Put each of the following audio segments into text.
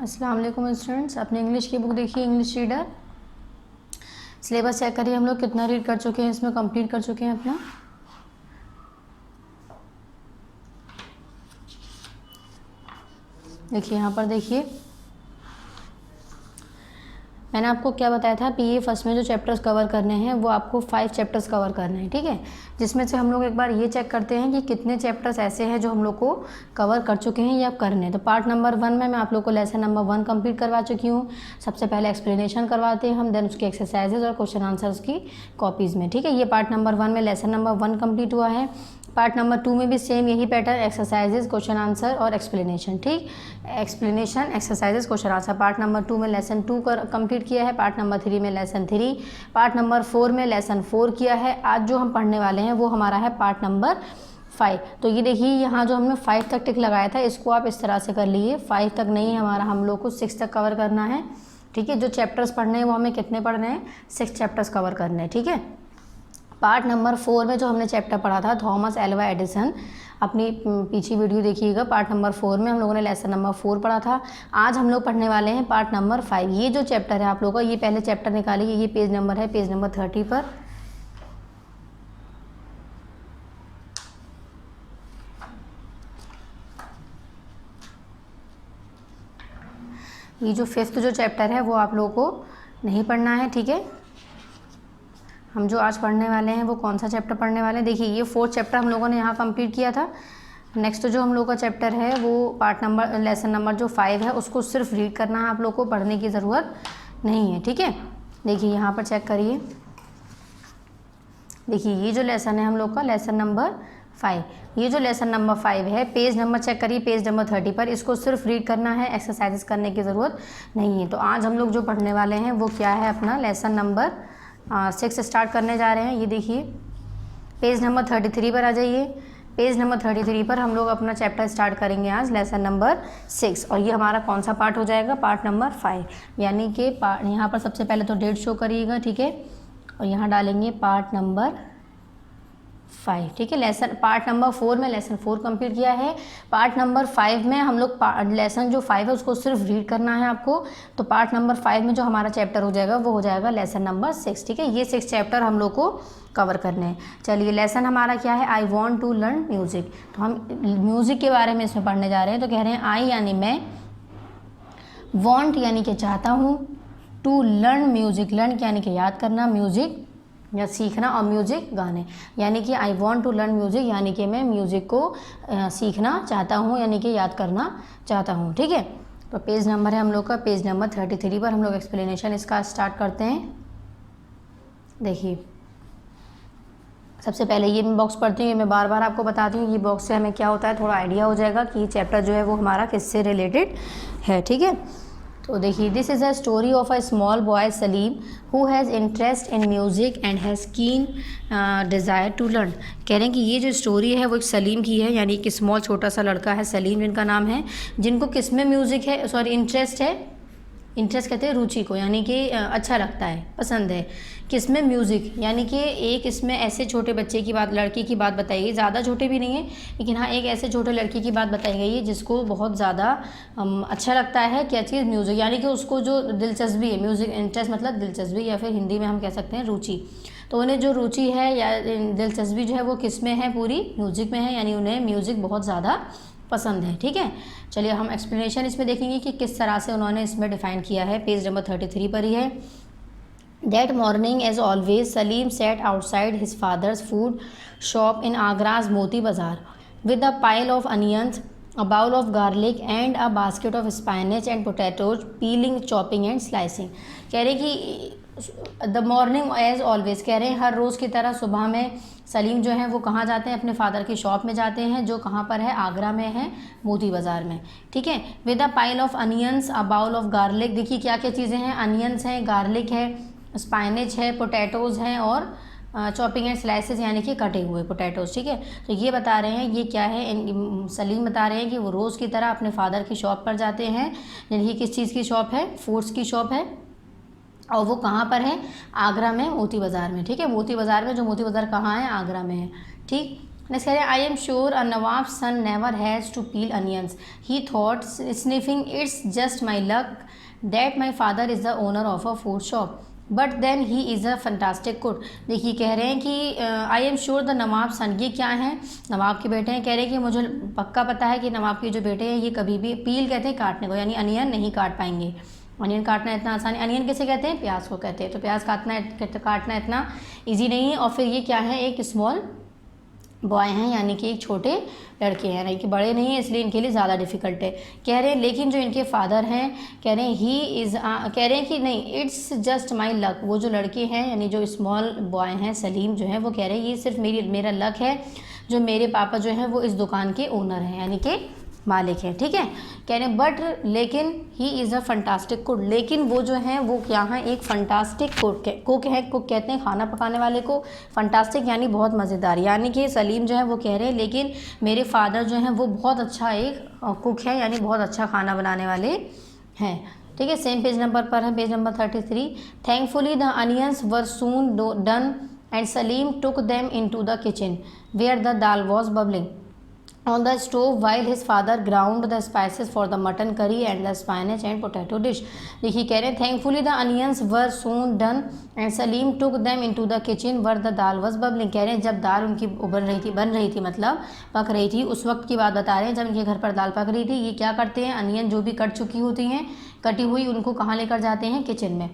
अस्सलाम वालेकुम स्टूडेंट्स, अपने इंग्लिश की बुक देखिए, इंग्लिश रीडर। सिलेबस चेक करिए हम लोग कितना रीड कर चुके हैं, इसमें कंप्लीट कर चुके हैं अपना। देखिए यहाँ पर देखिए, मैंने आपको क्या बताया था, पीए फर्स्ट में जो चैप्टर्स कवर करने हैं वो आपको 5 चैप्टर्स कवर करने हैं, ठीक है। जिसमें से हम लोग एक बार ये चेक करते हैं कि कितने चैप्टर्स ऐसे हैं जो हम लोग को कवर कर चुके हैं या करने हैं। तो पार्ट नंबर 1 में मैं आप लोग को लेसन नंबर 1 कंप्लीट करवा चुकी हूँ। सबसे पहले एक्सप्लेनेशन करवाते हैं हम, देन उसकी एक्सरसाइजेज और क्वेश्चन आंसर्स की कॉपीज़ में, ठीक है। ये पार्ट नंबर 1 में लेसन नंबर 1 कंप्लीट हुआ है। पार्ट नंबर 2 में भी सेम यही पैटर्न, एक्सरसाइजेज, क्वेश्चन आंसर और एक्सप्लेनेशन, ठीक। Explanation, exercises, question answer. Part number 2 में लेसन 2 कंप्लीट किया है। पार्ट नंबर 3 में लेसन 3। पार्ट नंबर 4 में लेसन 4 किया है। आज जो हम पढ़ने वाले हैं वो हमारा है पार्ट नंबर 5। तो ये देखिए, यहाँ जो हमने 5 तक टिक लगाया था, इसको आप इस तरह से कर लीजिए। 5 तक नहीं, हमारा हम लोग को 6 तक कवर करना है, ठीक है। जो चैप्टर्स पढ़ने हैं वो हमें कितने पढ़ने हैं, 6 चैप्टर्स कवर करने हैं, ठीक है। पार्ट नंबर 4 में जो हमने चैप्टर पढ़ा था थॉमस एल्वा एडिसन, अपनी पीछे वीडियो देखिएगा। पार्ट नंबर 4 में हम लोगों ने लेसन नंबर 4 पढ़ा था। आज हम लोग पढ़ने वाले हैं पार्ट नंबर 5। ये जो चैप्टर है आप लोगों का, ये पहले चैप्टर निकालिए, ये पेज नंबर है, पेज नंबर 30 पर। ये जो 5th जो चैप्टर है वो आप लोगों को नहीं पढ़ना है, ठीक है। हम जो आज पढ़ने वाले हैं वो कौन सा चैप्टर पढ़ने वाले हैं, देखिए ये 4th चैप्टर हम लोगों ने यहाँ कंप्लीट किया था। नेक्स्ट जो हम लोग का चैप्टर है वो पार्ट नंबर लेसन नंबर जो 5 है, उसको सिर्फ रीड करना है, आप लोग को पढ़ने की ज़रूरत नहीं है, ठीक है। देखिए यहाँ पर चेक करिए, देखिए ये जो लेसन है हम लोग का लेसन नंबर 5, ये जो लेसन नंबर 5 है, पेज नंबर चेक करिए, पेज नंबर 30 पर। इसको सिर्फ रीड करना है, एक्सरसाइजेस करने की ज़रूरत नहीं है। तो आज हम लोग जो पढ़ने वाले हैं वो क्या है, अपना लेसन नंबर 6 स्टार्ट करने जा रहे हैं। ये देखिए पेज नंबर 33 पर आ जाइए। पेज नंबर 33 पर हम लोग अपना चैप्टर स्टार्ट करेंगे आज, लेसन नंबर 6। और ये हमारा कौन सा पार्ट हो जाएगा, पार्ट नंबर 5। यानी कि यहाँ पर सबसे पहले तो डेट शो करिएगा, ठीक है। और यहाँ डालेंगे पार्ट नंबर 5, ठीक है। लेसन पार्ट नंबर 4 में लेसन 4 कंप्लीट किया है। पार्ट नंबर 5 में हम लोग लेसन जो 5 है उसको सिर्फ रीड करना है आपको। तो पार्ट नंबर 5 में जो हमारा चैप्टर हो जाएगा वो हो जाएगा लेसन नंबर 6, ठीक है। ये 6 चैप्टर हम लोग को कवर करने हैं। चलिए, लेसन हमारा क्या है, I want to learn music. तो हम म्यूज़िक के बारे में इसमें पढ़ने जा रहे हैं। तो कह रहे हैं आई यानी मैं, वॉन्ट यानी कि चाहता हूँ, टू लर्न म्यूज़िक, लर्न यानी कि याद करना, म्यूज़िक या सीखना, और म्यूज़िक गाने। यानी कि I want to learn music यानी कि मैं म्यूज़िक को सीखना चाहता हूँ, यानी कि याद करना चाहता हूँ, ठीक है। तो पेज नंबर है हम लोग का पेज नंबर 33 पर। हम लोग एक्सप्लेनेशन इसका स्टार्ट करते हैं। देखिए सबसे पहले ये मैं बॉक्स पढ़ती हूँ, ये मैं बार बार आपको बताती हूँ। ये बॉक्स से हमें क्या होता है, थोड़ा आइडिया हो जाएगा कि ये चैप्टर जो है वो हमारा किससे रिलेटेड है, ठीक है। तो देखिए, this is a story of a small boy Salim who has interest in music and has कीन डिज़ायर टू लर्न। कह रहे हैं कि ये जो स्टोरी है वो एक सलीम की है, यानी कि स्मॉल छोटा सा लड़का है सलीम जिनका नाम है, जिनको किस में म्यूज़िक है, सॉरी इंटरेस्ट है, इंटरेस्ट कहते हैं रुचि को, यानी कि अच्छा लगता है, पसंद है, किसमें, म्यूज़िक। यानी कि एक इसमें ऐसे छोटे बच्चे की बात, लड़की की बात बताई गई, ज़्यादा छोटे भी नहीं है लेकिन हाँ एक ऐसे छोटे लड़की की बात बताई गई है जिसको बहुत ज़्यादा अच्छा लगता है क्या चीज़, म्यूज़िक। यानी कि उसको जो दिलचस्पी है, म्यूज़िक इंटरेस्ट मतलब दिलचस्पी, या फिर हिंदी में हम कह सकते हैं रुचि। तो उन्हें जो रुचि है या दिलचस्पी जो है वो किस में है, पूरी म्यूज़िक में है, यानी उन्हें म्यूज़िक बहुत ज़्यादा पसंद है, ठीक है। चलिए हम एक्सप्लेनेशन इसमें देखेंगे कि किस तरह से उन्होंने इसमें डिफ़ाइन किया है। पेज नंबर 33 पर ही है। That morning as always Salim sat outside his father's food shop in Agra's Moti Bazaar with a pile of onions, a bowl of garlic and a basket of spinach and potatoes, peeling, chopping and slicing। कह रहे कि the morning as always, कह रहे हैं हर रोज़ की तरह सुबह में सलीम जो है वो कहाँ जाते हैं, अपने फादर की शॉप में जाते हैं, जो कहाँ पर है, आगरा में है, मोती बाज़ार में, ठीक है। With a pile of onions, a bowl of garlic. देखिए क्या क्या चीज़ें हैं, अनियंस हैं, गार्लिक है, स्पाइनेच है, पोटैटोज़ हैं, और चॉपिंग एंड स्लाइसेस यानी कि कटे हुए पोटैटोज़, ठीक है। तो ये बता रहे हैं, ये क्या है, सलीम बता रहे हैं कि वो रोज़ की तरह अपने फादर की शॉप पर जाते हैं। यानी कि किस चीज़ की शॉप है, फूड्स की शॉप है, और वो कहाँ पर है, आगरा में, मोती बाज़ार में, ठीक है। मोती बाज़ार में, जो मोती बाज़ार कहाँ है, आगरा में है, ठीक। नेक्स्ट कह रहे हैं I am sure a nawab son never has to peel onions, he thought sniffing it's just my luck that my father is the owner of a food shop but then he is a fantastic cook. देखिए कह रहे हैं कि I am sure the nawab son, ये क्या है, नवाब के बेटे हैं। कह रहे हैं कि मुझे पक्का पता है कि नवाब के जो बेटे हैं ये कभी भी, पील कहते हैं काटने को, यानी अनियन नहीं काट पाएंगे। अनियन काटना इतना आसान, अनियन किसे कहते हैं, प्याज को कहते हैं। तो प्याज काटना इतना ईजी नहीं है। और फिर ये क्या है, एक स्मॉल बॉय हैं, यानी कि एक छोटे लड़के हैं, यानी कि बड़े नहीं हैं, इसलिए इनके लिए ज़्यादा डिफ़िकल्ट है। कह रहे हैं लेकिन जो इनके फादर हैं, कह रहे हैं ही इज़, कह रहे हैं कि नहीं, इट्स जस्ट माई लक, वो जो लड़के हैं यानी जो स्मॉल बॉय हैं सलीम जो है, वो कह रहे हैं ये सिर्फ मेरा लक है, जो मेरे पापा जो हैं वो इस दुकान के ओनर हैं, यानी कि मालिक है। ठीक है, कह रहे हैं बट लेकिन ही इज़ अ फंटास्टिक कुक, लेकिन वो जो हैं वो क्या हैं, एक फंटास्टिक कुक है। कुक कहते हैं खाना पकाने वाले को, फंटास्टिक यानी बहुत मज़ेदार। यानी कि सलीम जो है वो कह रहे हैं लेकिन मेरे फादर जो हैं वो बहुत अच्छा एक कुक है, यानी बहुत अच्छा खाना बनाने वाले हैं। ठीक है, सेम पेज नंबर पर है, page number 33। Thankfully the onions were soon done and Salim took them into the kitchen where the dal was bubbling on the stove while his father ground the spices for the mutton curry and the spinach and potato dish। देखिए कह रहे हैं thankfully the onions were soon done and Salim took them into the kitchen where the dal was bubbling। कह रहे हैं जब दाल उनकी बन रही थी मतलब पक रही थी, उस वक्त की बात बता रहे हैं जब इनके घर पर दाल पक रही थी। ये क्या करते हैं, अनियन जो भी कट चुकी होती हैं, कटी हुई, उनको कहाँ लेकर जाते हैं, किचन में।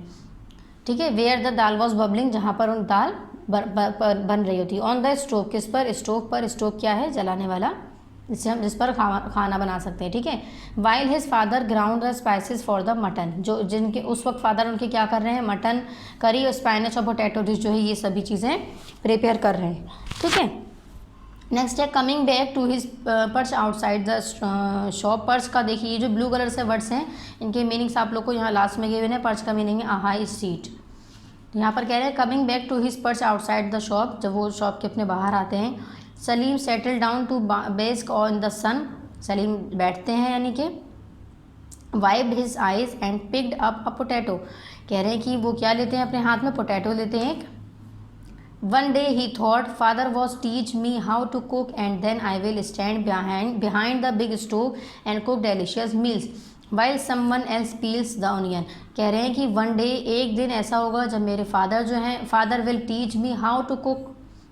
ठीक है, where the dal was bubbling, जहाँ पर उन दाल बन रही होती। ऑन द स्टोव, किस पर, स्टोव पर। स्टोव क्या है, जलाने वाला, जिस पर खाना बना सकते हैं। ठीक है, while his father ground the spices for the mutton, जो जिनके उस वक्त फादर उनके क्या कर रहे हैं, मटन करी और स्पाइनच और पोटैटो डिश जो है ये सभी चीज़ें प्रिपेयर कर रहे हैं। ठीक है, नेक्स्ट है coming back to his purse outside the shop. Purse का देखिए ये जो ब्लू कलर से वर्ड्स हैं, इनके मीनिंग्स आप लोग को यहाँ लास्ट में गिवन है। पर्स का मीनिंग है अ हाई सीट। यहाँ पर कह रहे हैं coming back to his purse outside the shop, जब वो शॉप के अपने बाहर आते हैं। Salim settle down to bask on the sun, Salim बैठते हैं यानी कि। Wiped his eyes and picked up a potato, कह रहे हैं कि वो क्या लेते हैं, अपने हाथ में पोटैटो लेते हैं एक। One day he thought father was teach me how to cook and then I will stand behind the big stove and cook delicious meals while someone else peels the onion. कह रहे हैं कि one day, एक दिन ऐसा होगा जब मेरे फादर जो हैं, father will teach me how to cook,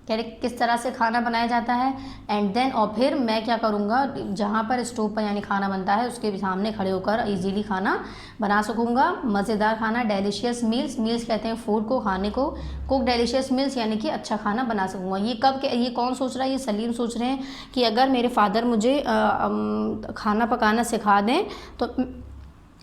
कह रहे किस तरह से खाना बनाया जाता है, एंड देन, और फिर मैं क्या करूँगा, जहाँ पर स्टोव पर यानी खाना बनता है उसके सामने खड़े होकर इजीली खाना बना सकूँगा, मज़ेदार खाना। डेलिशियस मील्स, मील्स कहते हैं फूड को, खाने को। कुक डेलिशियस मील्स यानी कि अच्छा खाना बना सकूँगा। ये कौन सोच रहा है, ये सलीम सोच रहे हैं कि अगर मेरे फादर मुझे खाना पकाना सिखा दें तो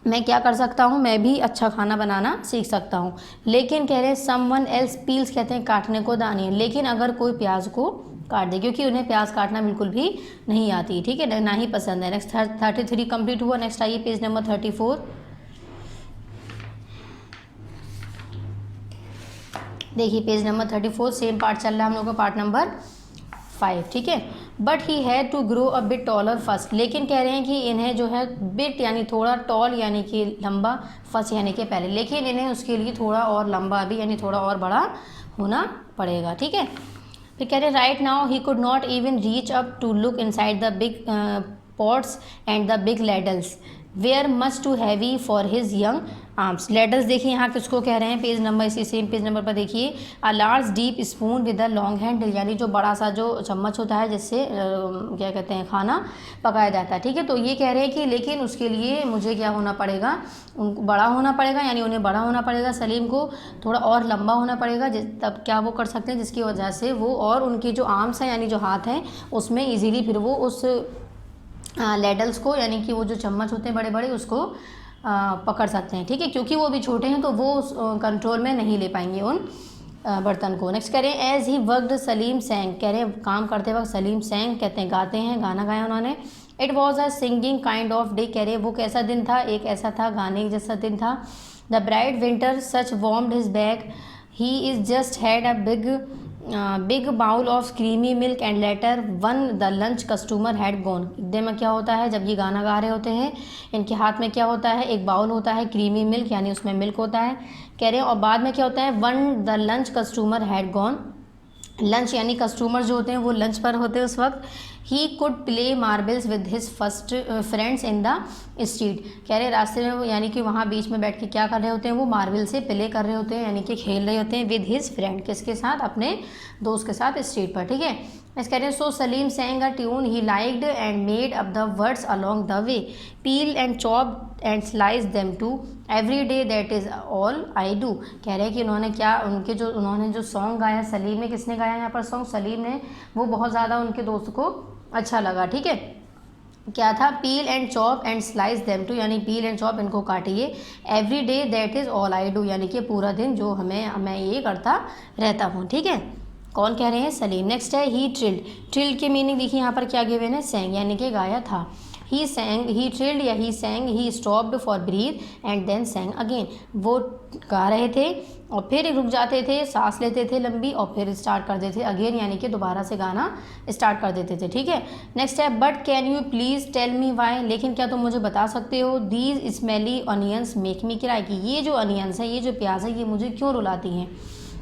मैं क्या कर सकता हूँ, मैं भी अच्छा खाना बनाना सीख सकता हूँ। लेकिन कह रहे हैं समवन एल्स पील्स कहते हैं काटने को, दानिए, लेकिन अगर कोई प्याज को काट दे, क्योंकि उन्हें प्याज काटना बिल्कुल भी नहीं आती। ठीक है, ना ही पसंद है। नेक्स्ट 33 कंप्लीट हुआ। नेक्स्ट आइए पेज नंबर 34। देखिए पेज नंबर 34 सेम पार्ट चल रहा है हम लोग का, पार्ट नंबर 5। ठीक है, but he had to grow a bit taller first, लेकिन कह रहे हैं कि इन्हें जो है बिट यानी थोड़ा, टॉल यानी कि लंबा, फर्स्ट यानी कि पहले, लेकिन इन्हें उसके लिए थोड़ा और लंबा भी यानी थोड़ा और बड़ा होना पड़ेगा। ठीक है, फिर कह रहे हैं right now he could not even reach up to look inside the big pots and the big ladles where much too heavy for his young arms. Ladles देखिए यहाँ किसको कह रहे हैं, पेज नंबर, इसी सेम पेज नंबर पर देखिए। A large deep spoon with a long handle, यानी जो बड़ा सा जो चम्मच होता है जिससे क्या कहते हैं खाना पकाया जाता है। ठीक है, तो ये कह रहे हैं कि लेकिन उसके लिए मुझे क्या होना पड़ेगा, उनको बड़ा होना पड़ेगा, यानी उन्हें बड़ा होना पड़ेगा, सलीम को थोड़ा और लंबा होना पड़ेगा, तब क्या वो कर सकते हैं, जिसकी वजह से वो और उनके जो आर्म्स हैं यानी जो हाथ हैं उसमें ईजीली फिर वो उस लैडल्स को यानी कि वो जो चम्मच होते हैं बड़े बड़े उसको पकड़ सकते हैं। ठीक है, क्योंकि वो भी छोटे हैं तो वो उस कंट्रोल में नहीं ले पाएंगे उन बर्तन को। नेक्स्ट कह रहे हैं as he worked Salim sang, कह रहे हैं काम करते वक्त सलीम सैंग कहते हैं गाते हैं, गाना गाया उन्होंने। It was a singing kind of day, कह रहे हैं वो कैसा दिन था, एक ऐसा था गाने जैसा दिन था। The bright winter such warmed his back, he is just had a big bowl of creamy milk and later one the lunch customer had gone. एकदम में क्या होता है जब ये गाना गा रहे होते हैं, इनके हाथ में क्या होता है, एक बाउल होता है क्रीमी मिल्क यानी उसमें मिल्क होता है, कह रहे हैं, और बाद में क्या होता है one the lunch customer had gone, lunch यानी कस्टमर जो होते हैं वो लंच पर होते हैं उस वक्त। He could play marbles with his first friends in the street, कह रहे रास्ते में वो यानी कि वहाँ बीच में बैठ के क्या कर रहे होते हैं, वो मार्बल से प्ले कर रहे होते हैं यानी कि खेल रहे होते हैं विद हिज फ्रेंड, किसके साथ, अपने दोस्त के साथ स्ट्रीट पर, ठीक है। नेक्स्ट कह रहे हैं so Salim sang a tune he liked and made up the words along the way, peel and chop and slice them too every day that is all I do, कह रहे हैं कि उन्होंने क्या उन्होंने जो सॉन्ग गाया, सलीम ने, किसने गाया यहाँ पर सॉन्ग, सलीम ने, वो बहुत ज़्यादा उनके दोस्त को अच्छा लगा, ठीक है। क्या था, peel and chop and slice them too, यानी पील एंड चॉप इनको काटिए, every day that is all I do, यानी कि पूरा दिन जो मैं ये करता रहता हूँ, ठीक है। कौन कह रहे हैं, सलीम। नेक्स्ट है ही ट्रिल्ड, ट्रिल्ड की मीनिंग देखिए यहाँ पर क्या गिवन है, सेंग यानी कि गाया था। ही सेंग, ही ट्रिल्ड या he sang, he stopped for breath and then sang again, वो गा रहे थे और फिर रुक जाते थे, सांस लेते थे लंबी और फिर स्टार्ट कर देते थे अगेन, यानी कि दोबारा से गाना स्टार्ट कर देते थे, ठीक है। नेक्स्ट है but can you please tell me why, लेकिन क्या तुम मुझे बता सकते हो, these smelly onions make me cry, कि ये जो अनियंस है, ये जो प्याज है, ये मुझे क्यों रुलाती हैं,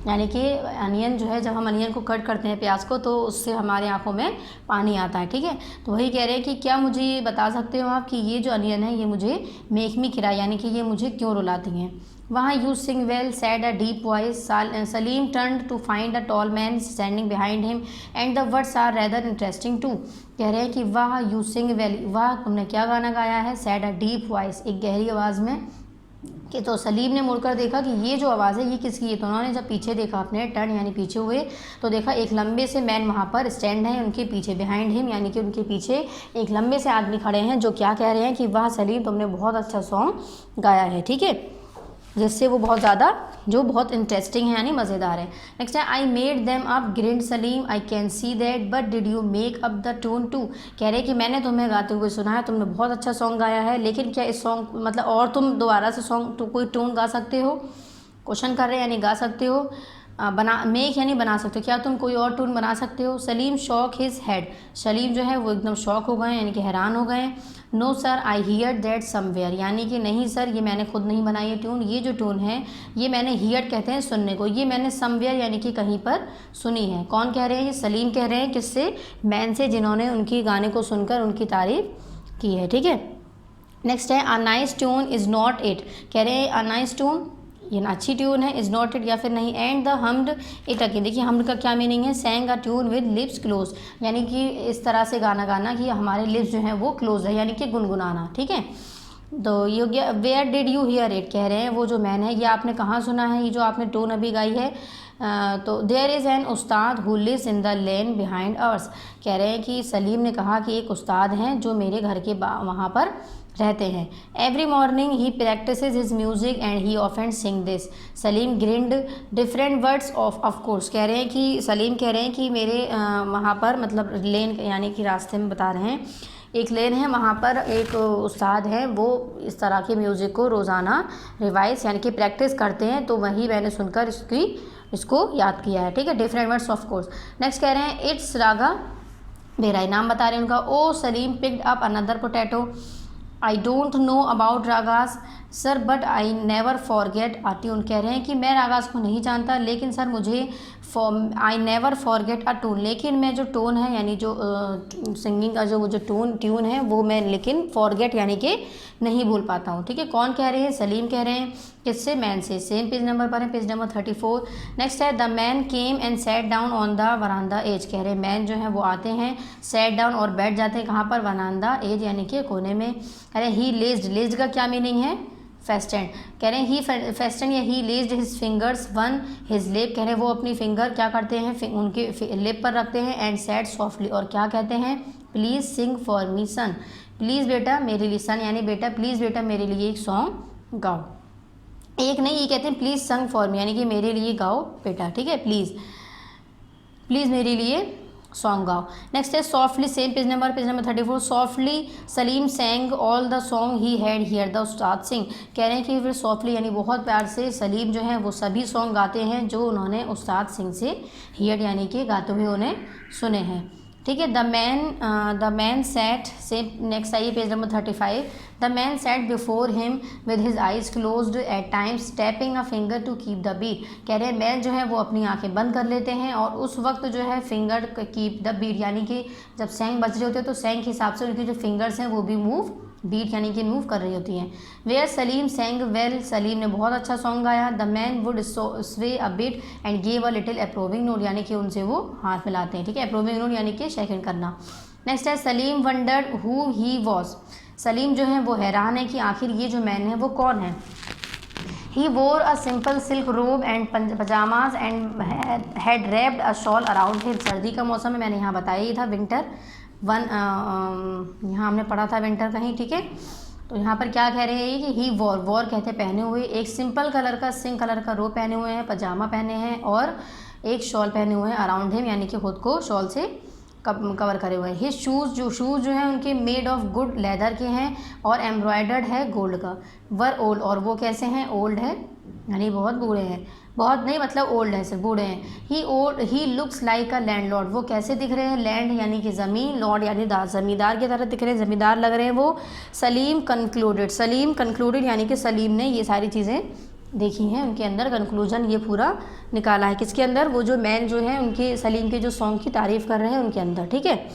यानी कि अनियन जो है, जब हम अनियन को कट करते हैं प्याज को, तो उससे हमारे आंखों में पानी आता है, ठीक है। तो वही कह रहे हैं कि क्या मुझे ये बता सकते हो आप कि ये जो अनियन है ये मुझे मेक मी क्राई, यानी कि ये मुझे क्यों रुलाती हैं। वहाँ you sing well said a deep voice, Salim turn to find a tall man standing behind him and the words are rather interesting too, कह रहे हैं कि वाह यू सिंग वेल, वाह तुमने क्या गाना गाया है, सैड अ डीप वॉइस, एक गहरी आवाज़ में, कि तो सलीम ने मुड़कर देखा कि ये जो आवाज़ है ये किसकी है, तो उन्होंने जब पीछे देखा, अपने टर्न यानी पीछे हुए, तो देखा एक लंबे से मैन वहाँ पर स्टैंड है उनके पीछे, बिहाइंड हिम यानी कि उनके पीछे एक लंबे से आदमी खड़े हैं, जो क्या कह रहे हैं कि वाह सलीम तुमने बहुत अच्छा सॉन्ग गाया है, ठीक है, जिससे वो बहुत ज़्यादा, जो बहुत इंटरेस्टिंग है यानी मज़ेदार है। नेक्स्ट है I made them up grinned Salim I can see that but did you make up the tune too, कह रहे कि मैंने तुम्हें गाते हुए सुना है, तुमने बहुत अच्छा सॉन्ग गाया है, लेकिन क्या इस सॉन्ग मतलब और तुम दोबारा से सॉन्ग तो कोई टून गा सकते हो, क्वेश्चन कर रहे हैं, यानी गा सकते हो, बना, मेक यानी बना सकते हो, क्या तुम कोई और टून बना सकते हो। Salim shock his head, Salim जो है वो एकदम शॉक हो गए यानी कि हैरान हो गए। No sir I hear that somewhere, यानी कि नहीं सर ये मैंने खुद नहीं बनाई है ट्यून, ये जो ट्यून है ये मैंने हियर कहते हैं सुनने को, ये मैंने समवेयर यानी कि कहीं पर सुनी है। कौन कह रहे हैं, ये सलीम कह रहे हैं, किससे, मैन से, जिन्होंने उनकी गाने को सुनकर उनकी तारीफ़ की है, ठीक है। नेक्स्ट है a nice tune is not it, कह रहे हैं अ नाइस ट्यून ये ना अच्छी ट्यून है, इज़ नॉट इट या फिर नहीं, and the humped it again, देखिए हमड का क्या मीनिंग है, सैंग अ ट्यून विद लिप्स क्लोज, यानी कि इस तरह से गाना गाना कि हमारे लिप्स जो हैं वो क्लोज है, यानी कि गुनगुनाना, ठीक है। तो योग्य where did you hear it, कह रहे हैं वो जो मैन है ये आपने कहाँ सुना है, ये जो आपने टून अभी गाई है, तो there is an ustad who lives in the lane behind ours, कह रहे हैं कि सलीम ने कहा कि एक उस्ताद हैं जो मेरे घर के वहाँ पर रहते हैं। Every morning he practices his music and he often Singh this, Salim grind different words of course, कह रहे हैं कि सलीम कह रहे हैं कि मेरे वहाँ पर मतलब लेन यानी कि रास्ते में बता रहे हैं, एक लेन है वहाँ पर एक उस्ताद हैं, वो इस तरह के म्यूज़िक को रोज़ाना रिवाइज यानी कि प्रैक्टिस करते हैं, तो वही मैंने सुनकर इसको याद किया है, ठीक है। Different words of course. Next कह रहे हैं इट्स रागा बेराई, नाम बता रहे हैं उनका। Oh Salim picked up another potato, I don't know about ragas sir but I never forget a tune, कह रहे हैं कि मैं रागास को नहीं जानता, लेकिन सर मुझे I never forget a tune, लेकिन मैं जो टोन है यानी जो सिंगिंग का जो ट्यून है वो मैं लेकिन फॉरगेट यानी कि नहीं भूल पाता हूँ, ठीक है। कौन कह रहे हैं, सलीम कह रहे हैं, किससे, मैन से। सेम पेज नंबर पर है, पेज नंबर 34। नेक्स्ट है the man came and sat down on the veranda edge, कह रहे हैं मैन जो है वो आते हैं, सैट डाउन और बैठ जाते हैं कहाँ पर, वरांदा एज यानी कि कोने में। कह रहे हैं ही लेज्ड, लेज्ड का क्या मीनिंग है, फेस्टेंड, कह रहे हैं ही फेस्टेंड या he laid his fingers on his lip, कह रहे हैं वो अपनी फिंगर क्या करते हैं, उनके लिप पर रखते हैं, एंड सैड सॉफ्टली और क्या कहते हैं, please sing for me son, प्लीज़ बेटा मेरे लिए, सन यानी बेटा, प्लीज़ बेटा मेरे लिए एक सॉन्ग गाओ, एक नहीं ये कहते हैं प्लीज़ संग फॉर मी यानी कि मेरे लिए गाओ बेटा, ठीक है, प्लीज़ मेरे लिए सॉन्ग गाओ। नेक्स्ट है softly, same page number 34। Softly Salim sang all the song he had hear the ustad sing, कह रहे हैं कि फिर सॉफ्टली यानी बहुत प्यार से सलीम जो है वो सभी सॉन्ग गाते हैं जो उन्होंने उस्ताद सिंह से हियर यानी कि गाते हुए उन्हें सुने हैं। ठीक है। द मैन सैट से नेक्स्ट आइए page number 35। The man sat before him with his eyes closed at times tapping a finger to keep the beat. कह रहे हैं मैन जो है वो अपनी आंखें बंद कर लेते हैं और उस वक्त जो है फिंगर कीप द बीट, यानी कि जब सैंग बज रहे होते हैं तो सैंग के हिसाब से उनकी जो फिंगर्स हैं वो भी मूव, बीट यानी कि मूव कर रही होती हैं। वेयर सलीम सेंग वेल, सलीम ने बहुत अच्छा सॉन्ग गाया। The man would sway a bit and gave a little approving note, यानी कि उनसे वो हाथ मिलाते हैं। ठीक है, अप्रूविंग नोट यानी कि शेक हैंड करना। नेक्स्ट है Salim wandered who he was. Salim जो है वो हैरान है कि आखिर ये जो मैन है वो कौन है। ही वोर अ सिंपल सिल्क रोब and pyjamas and had wrapped a shawl around him. सर्दी का मौसम है, मैंने यहाँ बताया ही था विंटर यहाँ हमने पढ़ा था विंटर कहीं। ठीक है, तो यहाँ पर क्या कह रहे हैं कि ही वॉर कहते हैं पहने हुए, एक सिंपल कलर का सिंक कलर का रोब पहने हुए हैं, पजामा पहने हैं और एक शॉल पहने हुए हैं अराउंड हिम, यानी कि खुद को शॉल से कवर करे हुए हैं। हिज शूज़ जो हैं उनके मेड ऑफ गुड लेदर के हैं और एम्ब्रॉयडर्ड है गोल्ड का। वर ओल्ड, और वो कैसे हैं, ओल्ड है यानी बहुत बूढ़े हैं, बहुत नहीं मतलब ओल्ड है, सिर्फ बूढ़े हैं। He looks like a landlord, वो कैसे दिख रहे हैं, लैंड यानी कि ज़मीन, लॉर्ड यानी ज़मींदार की तरह दिख रहे हैं, ज़मींदार लग रहे हैं वो। सलीम कंक्लूडेड यानी कि सलीम ने ये सारी चीज़ें देखी हैं, उनके अंदर कंक्लूजन ये पूरा निकाला है। किसके अंदर, वो जो मैन जो है उनके सलीम के जो सॉन्ग की तारीफ़ कर रहे हैं उनके अंदर। ठीक है,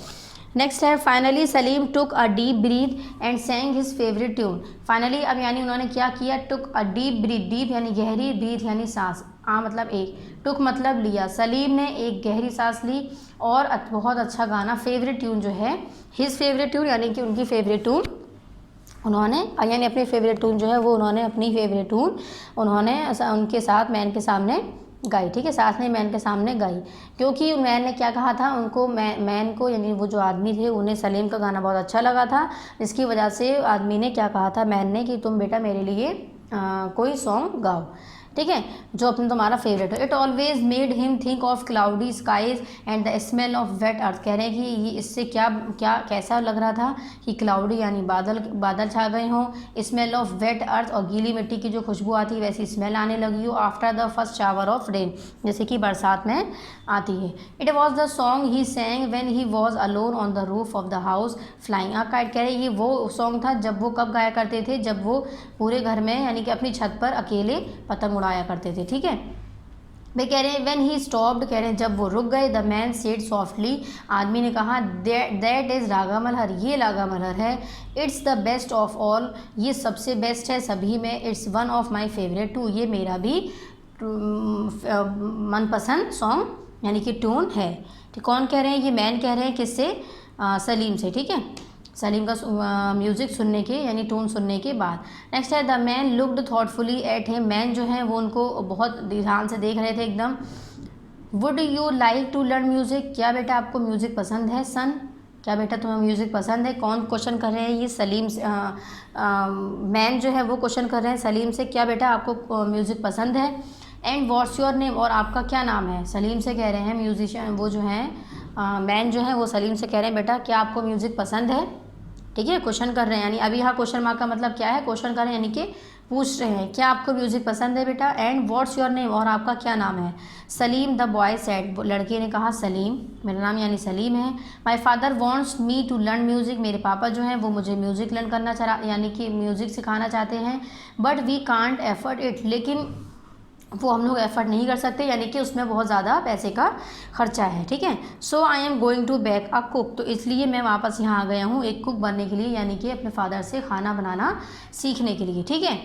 नेक्स्ट है finally Salim took a deep breath and saying his favourite tune. Finally अब यानी उन्होंने क्या किया, टुक अ डीप ब्रीथ, डीप यानी गहरी, ब्रीथ यानी सांस, मतलब एक, टुक मतलब लिया, सलीम ने एक गहरी सांस ली और बहुत अच्छा गाना, फेवरेट ट्यून जो है, हिज फेवरेट ट्यून यानी कि उनकी फेवरेट ट्यून उन्होंने, यानी अपनी फेवरेट ट्यून जो है वो उन्होंने अपनी फेवरेट ट्यून उन्होंने उनके साथ मैन के सामने गाई। ठीक है, साथ में मैन के सामने गाई, क्योंकि मैन ने क्या कहा था उनको, मैन को यानी वो जो आदमी थे उन्हें सलीम का गाना बहुत अच्छा लगा था, जिसकी वजह से आदमी ने क्या कहा था मैन ने कि तुम बेटा मेरे लिए कोई सॉन्ग गाओ। ठीक है, जो अपना तुम्हारा फेवरेट हो। It always made him think of cloudy skies and the smell of wet earth. कह रहे हैं कि ये इससे कैसा लग रहा था कि क्लाउडी यानी बादल छा गए हों, स्मेल ऑफ वेट अर्थ और गीली मिट्टी की जो खुशबू आती है वैसी स्मेल आने लगी हो, after the first shower of rain, जैसे कि बरसात में आती है। It was the song he sang when he was alone on the roof of the house flying a kite. कह रहे ये वो सॉन्ग था जब वो कब गाया करते थे, जब वो पूरे घर में यानी कि अपनी छत पर अकेले पतंग उड़ाया करते थे। ठीक है, वे कह रहे हैं व्हेन ही स्टॉप्ड, कह रहे हैं जब वो रुक गए, द मैन सेड सॉफ्टली, आदमी ने कहा दैट इज़ रागा मल्हर, ये रागा मल्हर है। It's the best of all, ये सबसे बेस्ट है सभी में। It's one of my favourite too, ये मेरा भी मनपसंद सॉन्ग यानी कि ट्यून है। तो कौन कह रहे हैं, ये मैन कह रहे हैं, किससे, सलीम से। ठीक है, सलीम का म्यूज़िक सुनने के यानी ट्यून सुनने के बाद। नेक्स्ट है the man looked thoughtfully at him, man जो है वो उनको बहुत ध्यान से देख रहे थे एकदम। Would you like to learn music, क्या बेटा आपको म्यूज़िक पसंद है सन, क्या बेटा तुम्हें म्यूज़िक पसंद है। कौन क्वेश्चन कर रहे हैं, ये सलीम से, मैन जो है वो क्वेश्चन कर रहे हैं सलीम से, क्या बेटा आपको म्यूज़िक पसंद है। एंड व्हाट्स योर नेम, और आपका क्या नाम है, सलीम से कह रहे हैं म्यूजिशियन वो जो हैं मैन जो है वो सलीम से कह रहे हैं बेटा क्या आपको म्यूज़िक पसंद है। ठीक है, क्वेश्चन कर रहे हैं, यानी अभी यहाँ क्वेश्चन मार्क का मतलब क्या है, क्वेश्चन कर रहे हैं यानी कि पूछ रहे हैं क्या आपको म्यूज़िक पसंद है बेटा। एंड व्हाट्स योर नेम, और आपका क्या नाम है। सलीम द बॉय सेड, लड़के ने कहा सलीम मेरा नाम यानी सलीम है। My father wants me to learn music, मेरे पापा जो हैं वो मुझे म्यूज़िक लर्न करना यानी कि म्यूज़िक सिखाना चाहते हैं। But we can't afford it, लेकिन वो हम लोग एफर्ट नहीं कर सकते, यानी कि उसमें बहुत ज़्यादा पैसे का खर्चा है। ठीक है, so I am going to back a cook, तो इसलिए मैं वापस यहाँ आ गया हूँ एक कुक बनने के लिए, यानी कि अपने फादर से खाना बनाना सीखने के लिए। ठीक है,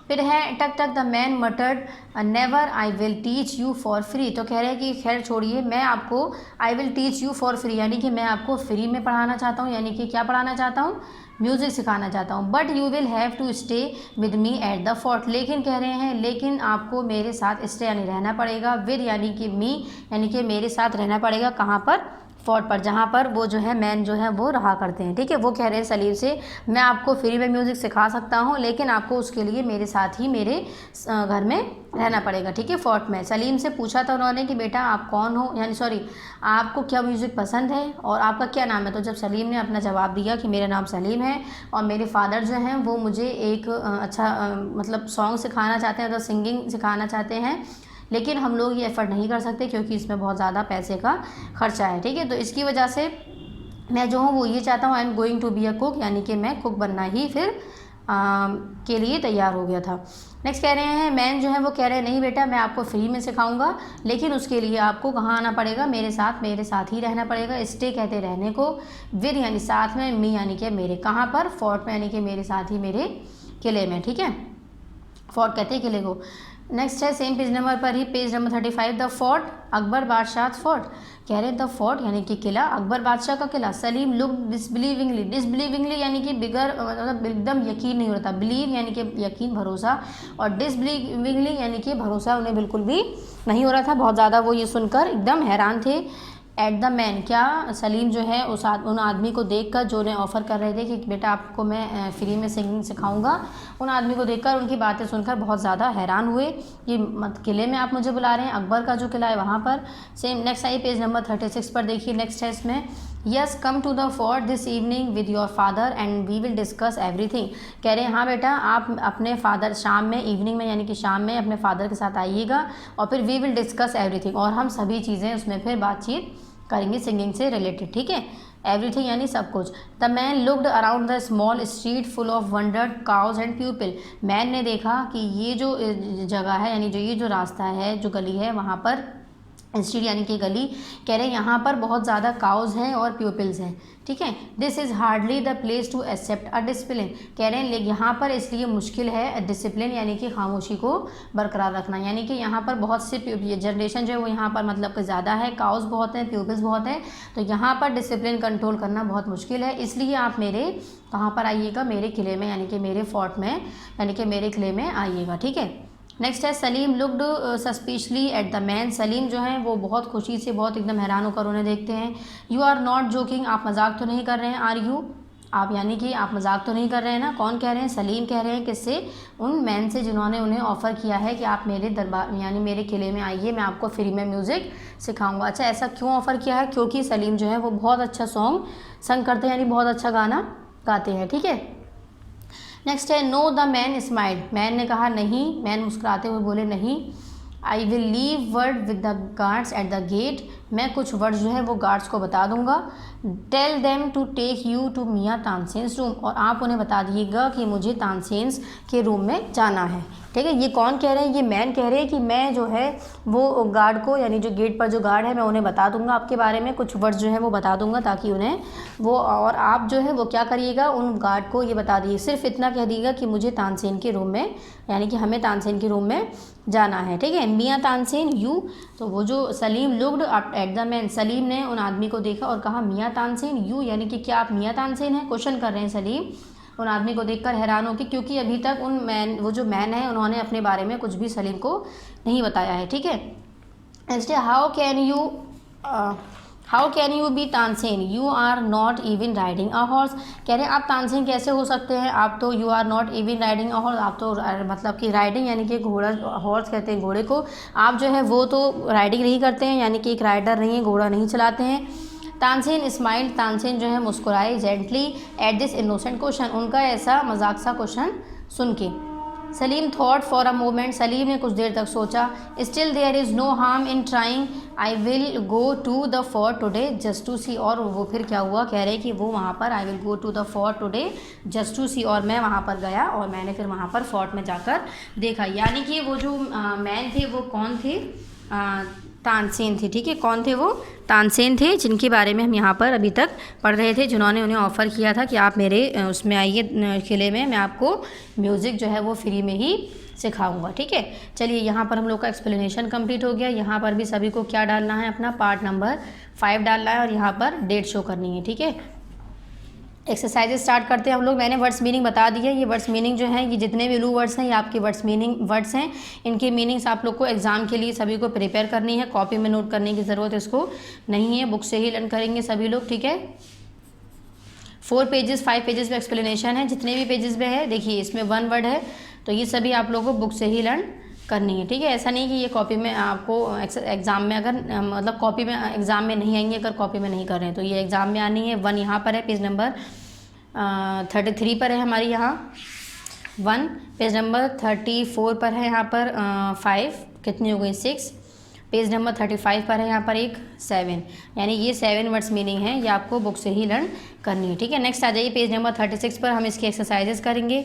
फिर है टक टक the man मटर्ड never I will teach you for free, तो कह रहे हैं कि खैर छोड़िए, मैं आपको आई will teach you for free यानी कि मैं आपको फ्री में पढ़ाना चाहता हूँ, यानी कि क्या पढ़ाना चाहता हूँ, म्यूज़िक सिखाना चाहता हूँ। But you will have to stay with me at the fort, लेकिन कह रहे हैं लेकिन आपको मेरे साथ स्टे यानी रहना पड़ेगा, विद यानी कि मी यानी कि मेरे साथ रहना पड़ेगा, कहाँ पर, फोर्ट पर, जहाँ पर वो जो है मैन जो है वो रहा करते हैं। ठीक है, वो कह रहे हैं सलीम से मैं आपको फ्री में म्यूज़िक सिखा सकता हूँ, लेकिन आपको उसके लिए मेरे साथ ही मेरे घर में रहना पड़ेगा। ठीक है, फोर्ट में। सलीम से पूछा था उन्होंने कि बेटा आप कौन हो, यानी सॉरी आपको क्या म्यूज़िक पसंद है और आपका क्या नाम है। तो जब सलीम ने अपना जवाब दिया कि मेरा नाम सलीम है और मेरे फादर जो हैं वो मुझे एक अच्छा मतलब सॉन्ग सिखाना चाहते हैं, तो सिंगिंग सिखाना चाहते हैं, लेकिन हम लोग ये एफ़र्ट नहीं कर सकते क्योंकि इसमें बहुत ज़्यादा पैसे का खर्चा है, ठीक है। तो इसकी वजह से मैं जो हूँ वो ये चाहता हूँ, I am going to be a cook, यानी कि मैं कुक बनना ही फिर के लिए तैयार हो गया था। नेक्स्ट कह रहे हैं मैन जो है वो कह रहे हैं नहीं बेटा मैं आपको फ्री में सिखाऊंगा, लेकिन उसके लिए आपको कहाँ आना पड़ेगा, मेरे साथ ही रहना पड़ेगा। स्टे कहते रहने को, विद यानी साथ में, मी यानी कि मेरे, कहाँ पर, फोर्ट में यानी कि मेरे साथ ही मेरे किले में, ठीक है। फोर्ट कहते हैं किले को। नेक्स्ट है सेम पेज नंबर पर ही, page number 35, the fort, Akbar Badshah fort, कह रहे हैं द फोर्ट यानी कि किला, अकबर बादशाह का किला। सलीम लुक डिसबिलीविंगली यानी कि बिगर मतलब एकदम यकीन नहीं होता, बिलीव यानी कि यकीन भरोसा, और डिसबिलीविंगली यानी कि भरोसा उन्हें बिल्कुल भी नहीं हो रहा था, बहुत ज़्यादा वो ये सुनकर एकदम हैरान थे। एट द मैन, क्या सलीम जो है उन आदमी को देखकर जो उन्हें ऑफ़र कर रहे थे कि बेटा आपको मैं फ्री में सिंगिंग सिखाऊंगा, उन आदमी को देखकर उनकी बातें सुनकर बहुत ज़्यादा हैरान हुए कि किले में आप मुझे बुला रहे हैं, अकबर का जो किला है वहाँ पर। सेम नेक्स्ट आइए पेज नंबर 36 पर देखिए, नेक्स्ट है इसमें, yes come to the fort this evening with your father and we will discuss everything, कह रहे हैं हाँ बेटा आप अपने फादर शाम में, इवनिंग में यानी कि शाम में अपने फादर के साथ आइएगा और फिर वी विल डिस्कस एवरीथिंग, और हम सभी चीज़ें उसमें फिर बातचीत करेंगे सिंगिंग से रिलेटेड, ठीक है। एवरीथिंग यानी सब कुछ। The man looked around the small street full of wondered cows and people, man ने देखा कि ये जो जगह है यानी जो ये जो रास्ता है, जो गली है वहाँ पर, स्ट्रीट यानी कि गली, कह रहे हैं यहाँ पर बहुत ज़्यादा काउज हैं और प्यूपिल्स हैं, ठीक है। This is hardly the place to accept a discipline, कह रहे हैं लेकिन यहाँ पर इसलिए मुश्किल है डिसिप्लिन यानी कि खामोशी को बरकरार रखना, यानी कि यहाँ पर बहुत से जनरेशन जो है वो यहाँ पर मतलब ज़्यादा है, काउज बहुत हैं, प्यूपिल्स बहुत हैं, तो यहाँ पर डिसिप्लिन कंट्रोल करना बहुत मुश्किल है, इसलिए आप मेरे कहाँ पर आइएगा, मेरे किले में यानी कि मेरे फोर्ट में यानी कि मेरे किले में आइएगा, ठीक है। नेक्स्ट है Salim looked suspiciously at the man, Salim जो है वो बहुत खुशी से, बहुत एकदम हैरान होकर उन्हें देखते हैं। यू आर नॉट जोकिंग, आप मजाक तो नहीं कर रहे हैं, आर यू, आप यानी कि आप मजाक तो नहीं कर रहे हैं ना, कौन कह रहे हैं, सलीम कह रहे हैं, किससे, उन मैन से जिन्होंने उन्हें ऑफ़र किया है कि आप मेरे दरबार यानी मेरे किले में आइए, मैं आपको फ्री में म्यूज़िक सिखाऊंगा। अच्छा ऐसा क्यों ऑफ़र किया है, क्योंकि सलीम जो है वो बहुत अच्छा सॉन्ग संग करते हैं यानी बहुत अच्छा गाना गाते हैं, ठीक है। नेक्स्ट है no, the man smiled, man ने कहा नहीं, मैन मुस्कुराते हुए बोले नहीं। I will leave word with the guards at the gate, मैं कुछ वर्ड जो है वो गार्ड्स को बता दूंगा। Tell them to take you to Miyan Tansen's room, और आप उन्हें बता दिएगा कि मुझे तानसेन्स के रूम में जाना है, ठीक है। ये कौन कह रहे हैं, ये मैन कह रहे हैं कि मैं जो है वो गार्ड को यानी जो गेट पर जो गार्ड है मैं उन्हें बता दूंगा आपके बारे में, कुछ वर्ड जो है वो बता दूंगा ताकि उन्हें वो, और आप जो है वो क्या करिएगा, उन गार्ड को ये बता दिए, सिर्फ इतना कह दिएगा कि मुझे तानसेन के रूम में यानी कि हमें तानसेन के रूम में जाना है, ठीक है। मियाँ तानसेन यू, तो वो जो Salim looked at the man, Salim ने उन आदमी को देखा और कहा मियाँ तानसेन यू, यानी कि क्या आप मियाँ तानसेन हैं, क्वेश्चन कर रहे हैं सलीम उन आदमी को देखकर हैरान होकर, क्योंकि अभी तक उन मैन वो जो मैन है उन्होंने अपने बारे में कुछ भी सलीम को नहीं बताया है, ठीक है। नेक्स्ट है how can you be Tansen, you are not even riding a horse, कह रहे हैं आप तानसेन कैसे हो सकते हैं, आप तो you are not even riding a horse, आप तो मतलब कि राइडिंग यानी कि घोड़ा, हॉर्स कहते हैं घोड़े को, आप जो है वो तो राइडिंग नहीं करते हैं यानी कि एक राइडर नहीं है, घोड़ा नहीं चलाते हैं। तानसेन स्माइल, तानसेन जो है मुस्कुराए gently at this innocent question, उनका ऐसा मजाक सा क्वेश्चन सुन के। Salim thought for a moment, Salim ने कुछ देर तक सोचा। Still there is no harm in trying, I will go to the fort today just to see, और वो फिर क्या हुआ, कह रहे हैं कि वो वहाँ पर I will go to the fort today just to see, और मैं वहाँ पर गया और मैंने फिर वहाँ पर फोर्ट में जाकर देखा, यानी कि वो जो मैन थे वो कौन थे, तानसेन थे, ठीक है। कौन थे वो, तानसेन थे, जिनके बारे में हम यहाँ पर अभी तक पढ़ रहे थे, जिन्होंने उन्हें ऑफ़र किया था कि आप मेरे उसमें आइए किले में, मैं आपको म्यूज़िक जो है वो फ्री में ही सिखाऊंगा, ठीक है। चलिए यहाँ पर हम लोग का एक्सप्लेनेशन कंप्लीट हो गया। यहाँ पर भी सभी को क्या डालना है, अपना पार्ट नंबर 5 डालना है और यहाँ पर डेट शो करनी है, ठीक है। एक्सरसाइजेज स्टार्ट करते हैं हम लोग। मैंने वर्ड्स मीनिंग बता दी है, ये वर्ड्स मीनिंग जो है ये जितने भी लू वर्ड्स हैं ये आपके वर्ड्स हैं, इनके मीनिंग्स आप लोग को एग्जाम के लिए सभी को प्रिपेयर करनी है, कॉपी में नोट करने की ज़रूरत इसको नहीं है, बुक से ही लर्न करेंगे सभी लोग, ठीक है। 4 पेजेस 5 पेजेस में एक्सप्लेनेशन है, जितने भी पेजेस में है देखिए इसमें 1 वर्ड है, तो ये सभी आप लोगों को बुक से ही लर्न करनी है, ठीक है। ऐसा नहीं कि ये कॉपी में आपको एग्ज़ाम में अगर मतलब कॉपी में एग्ज़ाम में नहीं आएंगे, अगर कॉपी में नहीं कर रहे हैं तो ये एग्ज़ाम में आनी है। 1 यहाँ पर है, पेज नंबर 33 पर है हमारी यहाँ 1, पेज नंबर 34 पर है यहाँ पर 5, कितनी हो गई 6। पेज नंबर 35 पर है यहाँ पर एक 7, यानी ये 7 वर्ड्स मीनिंग है, ये आपको बुक से ही लर्न करनी है। ठीक है, नेक्स्ट आ जाइए पेज नंबर 36 पर, हम इसकी एक्सरसाइजेस करेंगे।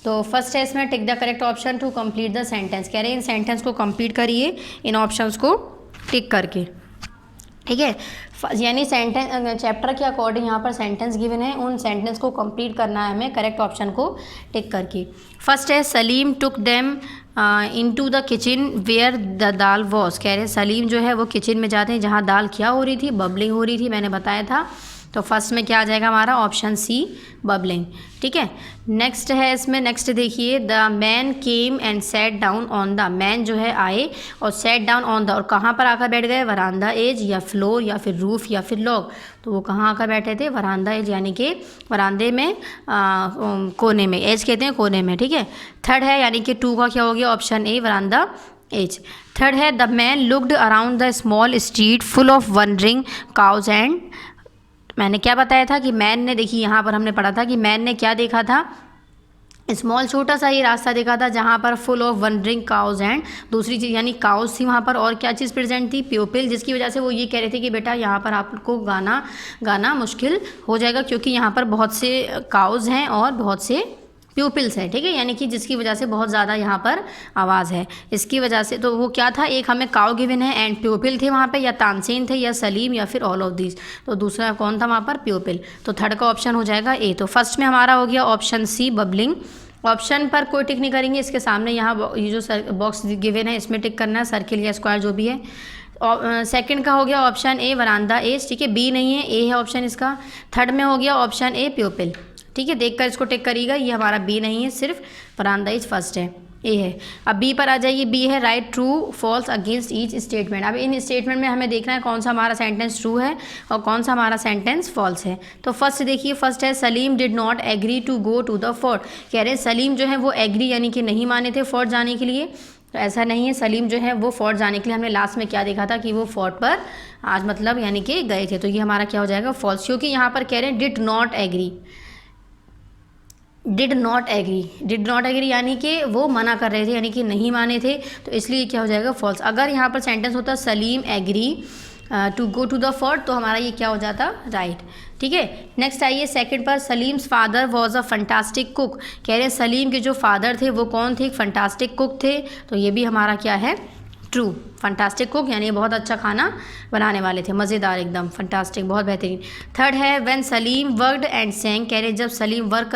तो फर्स्ट है इसमें tick the correct option to complete the sentence, कह रहे हैं इन सेंटेंस को कंप्लीट करिए इन ऑप्शंस को टिक करके। ठीक है, यानी सेंटेंस चैप्टर के अकॉर्डिंग यहाँ पर सेंटेंस गिवन है, उन सेंटेंस को कंप्लीट करना है हमें करेक्ट ऑप्शन को टिक करके। फर्स्ट है Salim took them into the kitchen where the dal was, कह रहे सलीम जो है वो किचन में जाते हैं जहाँ दाल क्या हो रही थी, बबलिंग हो रही थी, मैंने बताया था। तो फर्स्ट में क्या आ जाएगा हमारा ऑप्शन सी बबलिंग। ठीक है, नेक्स्ट है इसमें, नेक्स्ट देखिए the man came and set down on the, man जो है आए और सेट डाउन ऑन द, और कहाँ पर आकर बैठ गए, वरांदा एज या फ्लोर या फिर रूफ या फिर लॉग, तो वो कहाँ आकर बैठे थे, वरांदा एज यानी कि वरांदे में कोने में, एज कहते हैं कोने में। ठीक है, थर्ड है यानी कि 2 का क्या हो गया ऑप्शन ए वरांदा एज। थर्ड है the man looked around the small street full of wondering cause and, मैंने क्या बताया था कि मैन ने, देखिए यहाँ पर हमने पढ़ा था कि मैन ने क्या देखा था, स्मॉल छोटा सा ये रास्ता देखा था जहाँ पर full of wondering cause and, दूसरी चीज़ यानी काउज थी वहाँ पर, और क्या चीज़ प्रेजेंट थी, प्यूपिल, जिसकी वजह से वो ये कह रहे थे कि बेटा यहाँ पर आपको गाना मुश्किल हो जाएगा क्योंकि यहाँ पर बहुत से काउज हैं और बहुत से प्यूपिल्स है। ठीक है, यानी कि जिसकी वजह से बहुत ज़्यादा यहाँ पर आवाज़ है, इसकी वजह से। तो वो क्या था, एक हमें काउ गिवन है एंड प्यूपिल थे वहाँ पे, या तानसेन थे या सलीम या फिर ऑल ऑफ दीज, तो दूसरा कौन था वहाँ पर, प्यूपिल। तो थर्ड का ऑप्शन हो जाएगा ए। तो फर्स्ट में हमारा हो गया ऑप्शन सी बबलिंग, ऑप्शन पर कोई टिक नहीं करेंगे, इसके सामने यहाँ ये जो बॉक्स गिवन है इसमें टिक करना है, सर्किल या स्क्वायर जो भी है। सेकंड का हो गया ऑप्शन ए वरांदा एज, ठीक है, बी नहीं है, ए है ऑप्शन इसका। थर्ड में हो गया ऑप्शन ए प्यूपिल। ठीक है, देखकर इसको टिक करिएगा, ये हमारा बी नहीं है, सिर्फ वरांदा एज फर्स्ट है, ए है। अब बी पर आ जाइए, बी है write true false against each statement. अब इन स्टेटमेंट में हमें देखना है कौन सा हमारा सेंटेंस ट्रू है और कौन सा हमारा सेंटेंस फॉल्स है। तो फर्स्ट देखिए, फर्स्ट है Salim did not agree to go to the fort, कह रहे हैं सलीम जो है वो एग्री यानी कि नहीं माने थे फोर्ट जाने के लिए, तो ऐसा नहीं है, सलीम जो है वो फोर्ट जाने के लिए, हमने लास्ट में क्या देखा था कि वो फोर्ट पर आज मतलब यानी कि गए थे, तो ये हमारा क्या हो जाएगा फॉल्स, क्योंकि यहाँ पर कह रहे हैं did not agree, did not agree यानी कि वो मना कर रहे थे यानी कि नहीं माने थे, तो इसलिए क्या हो जाएगा फॉल्स। अगर यहाँ पर सेंटेंस होता Salim agree to go to the fort, तो हमारा ये क्या हो जाता राइट। ठीक है, नेक्स्ट आइए सेकंड पर, Salim's father was a fantastic cook, कह रहे हैं सलीम के जो फादर थे वो कौन थे, फंटास्टिक कुक थे, तो ये भी हमारा क्या है ट्रू। फंटास्टिक कुक यानी बहुत अच्छा खाना बनाने वाले थे, मज़ेदार एकदम, फंटास्टिक बहुत बेहतरीन। थर्ड है when Salim worked and saying, कह रहे जब सलीम वर्क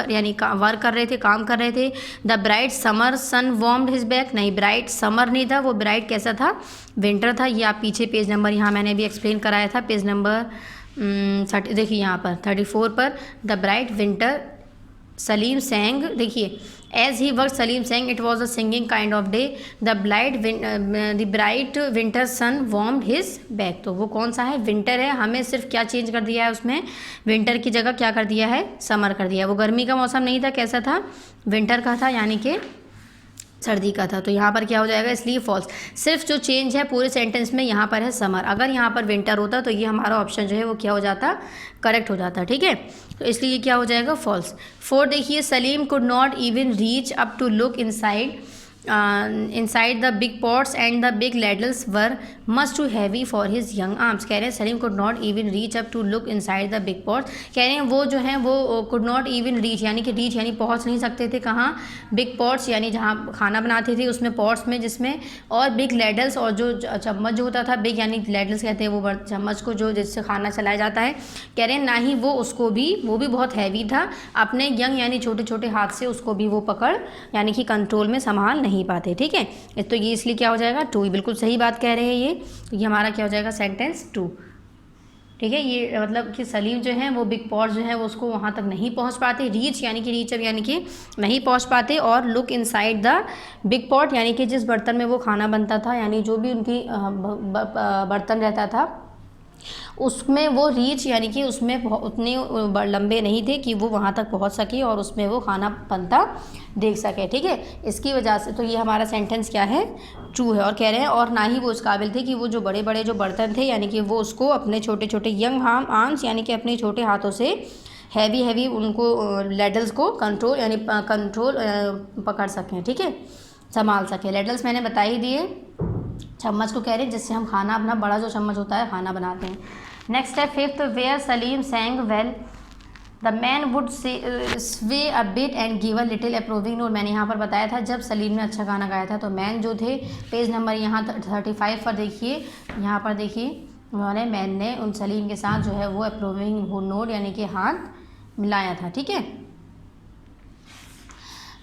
कर रहे थे, काम कर रहे थे। The bright summer sun warmed his back, नहीं ब्राइट समर नहीं था, वो ब्राइट कैसा था, विंटर था। ये आप पीछे पेज नंबर यहाँ मैंने भी एक्सप्लेन कराया था, पेज नंबर देखिए यहाँ पर 34 पर, the bright winter Salim sang, देखिए as he work Salim sang it was a singing kind of day, the bright winter sun warmed his back, तो वो कौन सा है, विंटर है। हमें सिर्फ क्या चेंज कर दिया है उसमें, विंटर की जगह क्या कर दिया है, समर कर दिया है। वो गर्मी का मौसम नहीं था, कैसा था, विंटर का था, यानी कि सर्दी का था, तो यहाँ पर क्या हो जाएगा, इसलिए फॉल्स। सिर्फ जो चेंज है पूरे सेंटेंस में यहाँ पर है समर, अगर यहाँ पर विंटर होता तो ये हमारा ऑप्शन जो है वो क्या हो जाता, करेक्ट हो जाता। ठीक है, तो इसलिए क्या हो जाएगा फॉल्स। फोर्थ देखिए, Salim could not even reach up to look inside the big pots and the big ladles were much too heavy for his young arms, कह रहे हैं Salim could not even reach up to look inside the big pots, कह रहे हैं वो जो है वो कुड नॉट इवन रीच यानी कि रीच यानी पहुंच नहीं सकते थे, कहाँ, बिग पॉट्स यानी जहाँ खाना बनाते थे उसमें, पॉट्स में जिसमें, और बिग लैडल्स और जो चम्मच जो होता था, बिग यानी लैडल्स कहते हैं वो चम्मच को जो जिससे खाना चलाया जाता है, कह रहे हैं ना ही वो उसको भी, वो भी बहुत हैवी था, अपने यंग यानी छोटे छोटे हाथ से उसको भी वो पकड़ यानी कि कंट्रोल में संभाल नहीं पाते। ठीक है, तो ये इसलिए क्या हो जाएगा टू, बिल्कुल सही बात कह रहे हैं ये, तो ये हमारा क्या हो जाएगा सेंटेंस टू। ठीक है, ये मतलब कि सलीम जो है वो बिग पॉट जो है वो उसको वहाँ तक नहीं पहुँच पाते, रीच यानी कि रीच अब यानी कि नहीं पहुँच पाते, और look inside the big pot यानी कि जिस बर्तन में वो खाना बनता था, यानी जो भी उनकी बर्तन रहता था उसमें वो रीच यानी कि उसमें उतने लंबे नहीं थे कि वो वहाँ तक पहुँच सके और उसमें वो खाना बनता देख सके। ठीक है, इसकी वजह से तो ये हमारा सेंटेंस क्या है, ट्रू है। और कह रहे हैं और ना ही वो इस काबिल थे कि वो जो बड़े बड़े जो बर्तन थे यानी कि वो उसको अपने छोटे छोटे यंग आर्म्स यानी कि अपने छोटे हाथों से हैवी उनको लैडल्स को कंट्रोल यानी पकड़ सकें। ठीक है, संभाल सकें। लैडल्स मैंने बता ही दिए, चम्मच को कह रहे हैं जिससे हम खाना अपना बड़ा जो चम्मच होता है खाना बनाते हैं। नेक्स्ट है fifth, where Salim sang well the man would sway a bit and give a little approving note. मैंने यहाँ पर बताया था जब सलीम ने अच्छा गाना गाया था तो मैन जो थे, पेज नंबर यहाँ 35 पर देखिए, यहाँ पर देखिए उन्होंने, मैन ने उन सलीम के साथ जो है वो अप्रूविंग नोट यानी कि हाथ मिलाया था। ठीक है,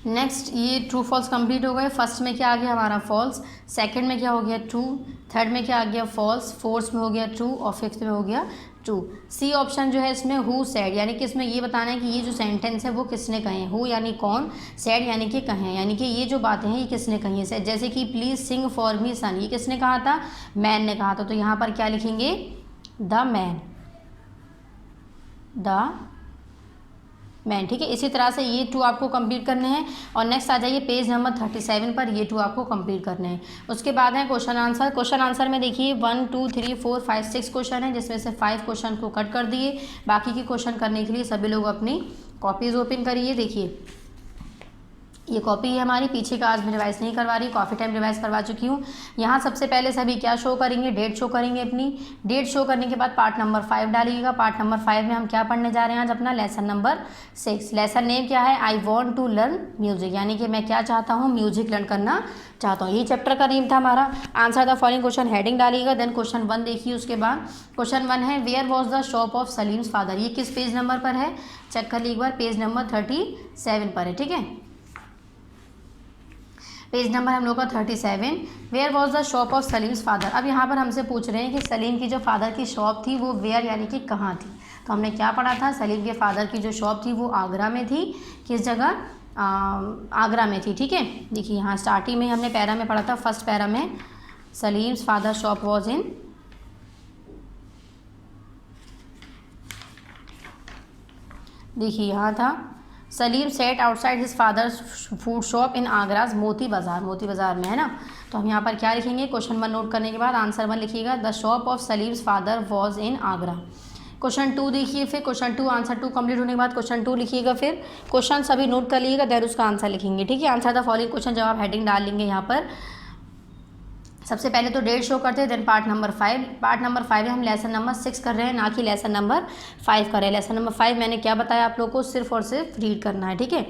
नेक्स्ट ये ट्रू फॉल्स कंप्लीट हो गए। फर्स्ट में क्या आ गया हमारा फॉल्स, सेकंड में क्या हो गया ट्रू, थर्ड में क्या आ गया फॉल्स, फोर्थ में हो गया ट्रू और फिफ्थ में हो गया ट्रू। सी ऑप्शन जो है इसमें हु सेड, यानी कि इसमें ये बताना है कि ये जो सेंटेंस है वो किसने कहे हैं। हु यानी कौन, सेड यानी कि कहें, यानी कि ये जो बातें हैं ये किसने कही है। जैसे कि प्लीज़ सिंग फॉर मी सन, ये किसने कहा था, मैन ने कहा था, तो यहाँ पर क्या लिखेंगे द मैन, द मैन। ठीक है, इसी तरह से ये टू आपको कंप्लीट करने हैं। और नेक्स्ट आ जाइए पेज नंबर 37 पर, ये टू आपको कंप्लीट करने हैं। उसके बाद है क्वेश्चन आंसर। क्वेश्चन आंसर में देखिए 1 2 3 4 5 6 क्वेश्चन है, जिसमें से 5 क्वेश्चन को कट कर दिए। बाकी के क्वेश्चन करने के लिए सभी लोग अपनी कॉपीज ओपन करिए। देखिए ये कॉपी है हमारी, पीछे का आज मैं रिवाइज नहीं करवा रही, काफ़ी टाइम रिवाइज करवा चुकी हूँ। यहाँ सबसे पहले सभी क्या शो करेंगे, डेट शो करेंगे। अपनी डेट शो करने के बाद पार्ट नंबर 5 डालिएगा। पार्ट नंबर 5 में हम क्या पढ़ने जा रहे हैं आज, अपना लेसन नंबर 6। लेसन नेम क्या है, I want to learn music, यानी कि मैं क्या चाहता हूँ, म्यूजिक लर्न करना चाहता हूँ। ये चैप्टर का नेम था हमारा। Answer the following question heading डालिएगा। देन क्वेश्चन 1 देखिए। उसके बाद क्वेश्चन 1 है where was the shop of Salim's father, ये किस पेज नंबर पर है, चेक कर लीजिए एक बार, पेज नंबर 37 पर है। ठीक है, पेज नंबर हम लोग का 37। Where was the shop of Salim's father. अब यहाँ पर हमसे पूछ रहे हैं कि सलीम की जो फादर की शॉप थी वो वेयर यानी कि कहाँ थी। तो हमने क्या पढ़ा था, सलीम के फादर की जो शॉप थी वो आगरा में थी। किस जगह, आगरा में थी। ठीक है, देखिए यहाँ स्टार्टिंग में हमने पैरा में पढ़ा था, फर्स्ट पैरा में Salim's father shop was in, देखिए यहाँ था Salim sat outside his father's food shop in Agra's Moti Bazaar, मोती बाज़ार में है ना। तो हम यहाँ पर क्या लिखेंगे, क्वेश्चन 1 नोट करने के बाद आंसर 1 लिखिएगा, the shop of Salim's father was in Agra. Question 2 देखिए, फिर क्वेश्चन 2 आंसर 2 कंप्लीट होने के बाद क्वेश्चन 2 लिखिएगा। फिर क्वेश्चन सभी नोट कर लीजिएगा, देन उसका आंसर लिखेंगे। ठीक है, आंसर द फॉलोइंग क्वेश्चन जब आप हेडिंग डाल लेंगे यहाँ पर, सबसे पहले तो डेट शो करते हैं, then part number 5। Part number 5 में हम लेसन नंबर 6 कर रहे हैं, ना कि लेसन नंबर 5 कर रहे हैं। लेसन नंबर 5 मैंने क्या बताया आप लोगों को, सिर्फ और सिर्फ रीड करना है। ठीक है,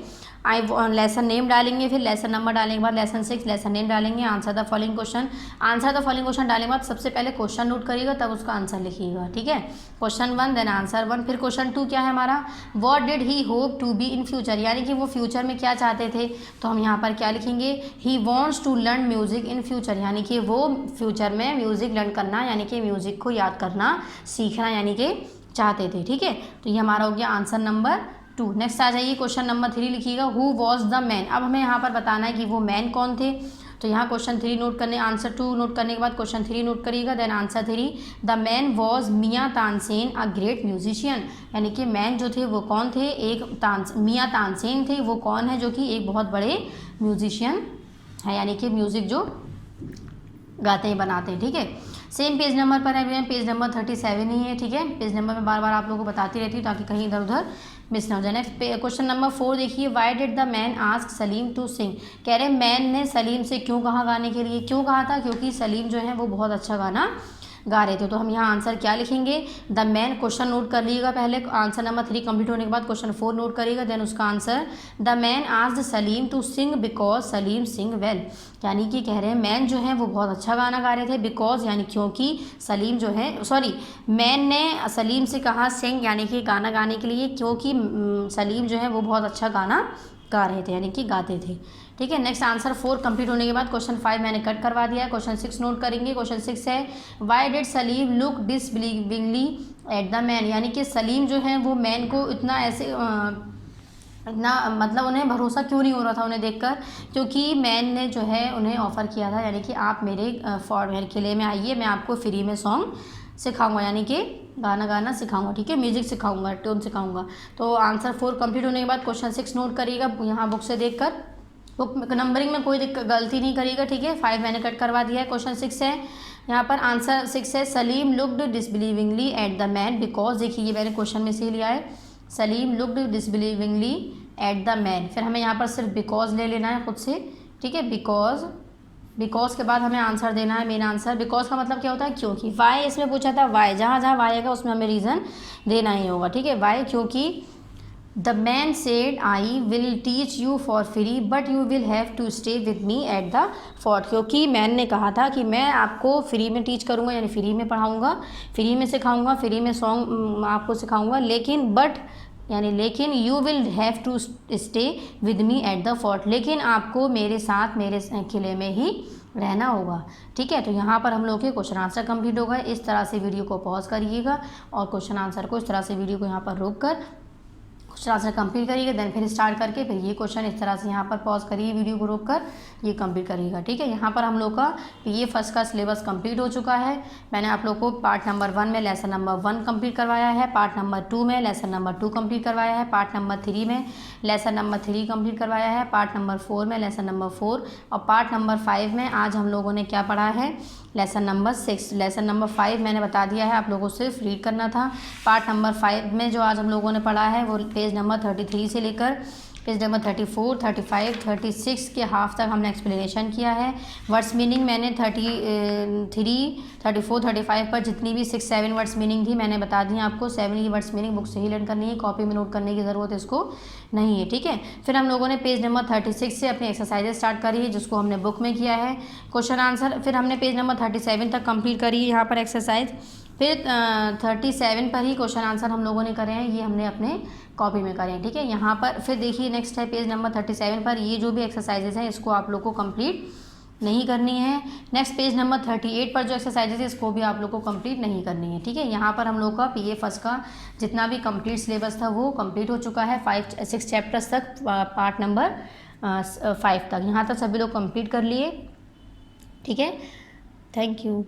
लेसन नेम डालेंगे, फिर लेसन नंबर डालने के बाद लेसन 6 लेसन नेम डालेंगे। Answer the following question, answer the following question डालने के बाद सबसे पहले क्वेश्चन नोट करिएगा, तब उसका आंसर लिखिएगा। ठीक है, क्वेश्चन 1 देन आंसर 1। फिर क्वेश्चन 2 क्या है हमारा, what did he hope to be in future, यानी कि वो फ्यूचर में क्या चाहते थे। तो हम यहाँ पर क्या लिखेंगे, he wants to learn music in future, यानी कि वो फ्यूचर में म्यूजिक लर्न करना, यानी कि म्यूजिक को याद करना, सीखना यानी कि चाहते थे। ठीक है, तो ये हमारा हो गया आंसर नंबर 2। नेक्स्ट आ जाइए क्वेश्चन नंबर 3 लिखिएगा, हु वॉज द मैन। अब हमें यहाँ पर बताना है कि वो मैन कौन थे। तो यहाँ क्वेश्चन 3 नोट करने, आंसर 2 नोट करने के बाद क्वेश्चन 3 नोट करिएगा, then answer 3, the man was Miyan Tansen a great musician, यानी कि मैन जो थे वो कौन थे, एक मियाँ तानसेन थे। वो कौन है, जो कि एक बहुत बड़े म्यूजिशियन है, यानी कि म्यूज़िक जो गाते हैं बनाते हैं। ठीक है, सेम पेज नंबर पर है, पेज नंबर 37 ही है। ठीक है, पेज नंबर में बार बार आप लोगों को बताती रहती हूँ ताकि कहीं इधर उधर मिस ना हो जाए। नेक्स्ट क्वेश्चन नंबर 4 देखिए, why did the man ask Salim to sing, कह रहे मैन ने सलीम से क्यों कहा गाने के लिए। क्यों कहा था, क्योंकि सलीम जो है वो बहुत अच्छा गाना गा रहे थे। तो हम यहाँ आंसर क्या लिखेंगे, द मैन, क्वेश्चन नोट कर लीजिएगा पहले, आंसर नंबर 3 कंप्लीट होने के बाद क्वेश्चन 4 नोट करिएगा, देन उसका answer, the man asked Salim to sing because Salim sing well, यानी कि कह रहे हैं मैन जो है वो बहुत अच्छा गाना गा रहे थे, बिकॉज यानी क्योंकि सलीम जो है, सॉरी, मैन ने सलीम से कहा सिंग यानी कि गाना गाने के लिए, क्योंकि सलीम जो है वो बहुत अच्छा गाना गा रहे थे, यानी कि गाते थे। ठीक है, नेक्स्ट आंसर 4 कंप्लीट होने के बाद क्वेश्चन 5 मैंने कट करवा दिया है। क्वेश्चन 6 नोट करेंगे। क्वेश्चन 6 है, why did Salim look disbelievingly at the man, यानी कि सलीम जो है वो मैन को इतना ऐसे इतना मतलब उन्हें भरोसा क्यों नहीं हो रहा था उन्हें देखकर, क्योंकि मैन ने जो है उन्हें ऑफ़र किया था, यानी कि आप मेरे फॉर किले में आइए, मैं आपको फ्री में सॉन्ग सिखाऊंगा, यानी कि गाना गाना सिखाऊंगा। ठीक है, म्यूजिक सिखाऊंगा, टोन सिखाऊंगा। तो आंसर 4 कंप्लीट होने के बाद क्वेश्चन 6 नोट करिएगा, यहाँ बुक से देखकर, बुक नंबरिंग में कोई गलती नहीं करिएगा। ठीक है, 5 मैंने कट करवा दिया है। क्वेश्चन 6 है, यहाँ पर आंसर 6 है, Salim looked disbelievingly at the man because, देखिए ये मैंने क्वेश्चन में से ही लिया है, Salim looked disbelievingly at the man. फिर हमें यहाँ पर सिर्फ बिकॉज ले लेना है खुद से। ठीक है, बिकॉज बिकॉज के बाद हमें आंसर देना है, मेन आंसर। बिकॉज का मतलब क्या होता है? क्योंकि। वाई इसमें पूछा था, वाई, जहाँ जहाँ वाई आएगा उसमें हमें रीज़न देना ही होगा, ठीक है। वाई क्योंकि the man said I will teach you for free but you will have to stay with me at the fort. क्योंकि मैन ने कहा था कि मैं आपको फ्री में टीच करूँगा, यानी फ्री में पढ़ाऊँगा, फ्री में सिखाऊँगा, फ्री में सॉन्ग आपको सिखाऊँगा, लेकिन बट यानी लेकिन you will have to stay with me at the fort, लेकिन आपको मेरे साथ मेरे किले में ही रहना होगा, ठीक है। तो यहाँ पर हम लोग के क्वेश्चन आंसर कंप्लीट हो गए। इस तरह से वीडियो को पॉज करिएगा और क्वेश्चन आंसर को इस तरह से वीडियो को यहाँ पर रोक कर क्वेश्चन आंसर कंप्लीट करिएगा, देन फिर स्टार्ट करके फिर ये क्वेश्चन इस तरह से यहाँ पर पॉज करिए, वीडियो को रोक कर ये कंप्लीट करिएगा, ठीक है। यहाँ पर हम लोग का ये फर्स्ट का सिलेबस कंप्लीट हो चुका है। मैंने आप लोग को पार्ट नंबर 1 में लेसन नंबर 1 कंप्लीट करवाया है, पार्ट नंबर 2 में लेसन नंबर 2 कंप्लीट करवाया है, पार्ट नंबर 3 में लेसन नंबर 3 कंप्लीट करवाया है, पार्ट नंबर 4 में लेसन नंबर 4 और पार्ट नंबर 5 में आज हम लोगों ने क्या पढ़ा है? Lesson number 6। लेसन नंबर 5 मैंने बता दिया है, आप लोगों को सिर्फ रीड करना था। पार्ट नंबर 5 में जो आज हम लोगों ने पढ़ा है वो पेज नंबर 33 से लेकर पेज नंबर 34, 35, 36 के हाफ तक हमने एक्सप्लेनेशन किया है। वर्ड्स मीनिंग मैंने 33, 34, 35 पर जितनी भी 6, 7 वर्ड्स मीनिंग थी मैंने बता दी आपको। 7 की वर्ड्स मीनिंग बुक से ही लर्न करनी है, कॉपी में नोट करने की ज़रूरत इसको नहीं है, ठीक है। फिर हम लोगों ने पेज नंबर 36 से अपनी एक्सरसाइजेज स्टार्ट करी है, जिसको हमने बुक में किया है क्वेश्चन आंसर। फिर हमने पेज नंबर 37 तक कंप्लीट करी है यहाँ पर एक्सरसाइज। फिर 37 पर ही क्वेश्चन आंसर हम लोगों ने करे हैं, ये हमने अपने कॉपी में करें, ठीक है। यहाँ पर फिर देखिए नेक्स्ट है पेज नंबर 37 पर ये जो भी एक्सरसाइजेज हैं इसको आप लोग को कंप्लीट नहीं करनी है। नेक्स्ट पेज नंबर 38 पर जो एक्सरसाइजेज है इसको भी आप लोग को कंप्लीट नहीं करनी है, ठीक है। यहाँ पर हम लोग का पीए फर्स्ट का जितना भी कंप्लीट सिलेबस था वो कंप्लीट हो चुका है, 6 चैप्टर्स तक, पार्ट नंबर 5 तक। यहाँ तक सभी लोग कंप्लीट कर लिए, ठीक है। Thank you.